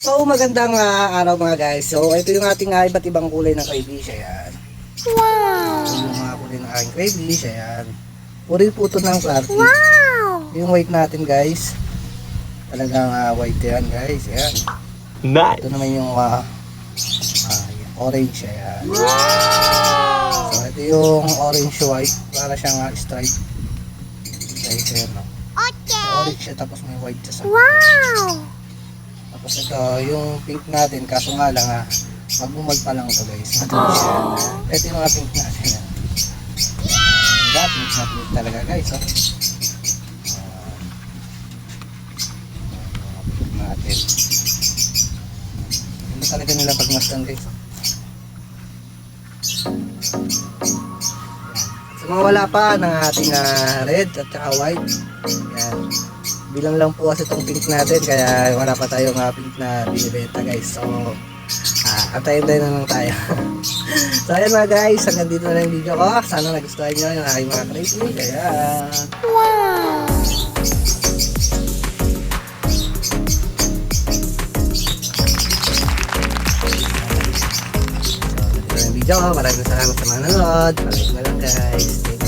So magandang araw mga guys. So ito yung ating iba't ibang kulay ng crayfish. Ayan. Wow! Ito yung mga kulay ng aking crayfish. Ayan. Puri po ito ng clarity. Wow! Yung white natin guys. Talagang white yan guys. Ayan. Nice. Ito naman yung orange. Ayan. Wow! So ito yung orange white. Para siyang stripe. Guys, ayan no. Okay! Orange siya tapos may white siya sa Wow! Tapos ito, yung pink natin, kaso nga lang mag-umag pa lang ito guys. Matuloy siya. Ito yung mga pink natin. Pink na pink talaga guys. Oh. Pink natin. Hindi talaga nila pagmasdan guys. Oh. Sa mga wala pa ng ating red at saka white. Yan. Bilang lang po kasi itong pink natin kaya wala pa tayong pink na binibenta guys. So antayin tayo na lang tayo. So ayan mga guys, hanggang dito na lang yung video ko. Sana nagustuhan nyo yung aking mga crayfish. Kaya Wow! so ito na yung video ko. Maraming salamat sa mga nanonood. Palike na lang guys. Thank you.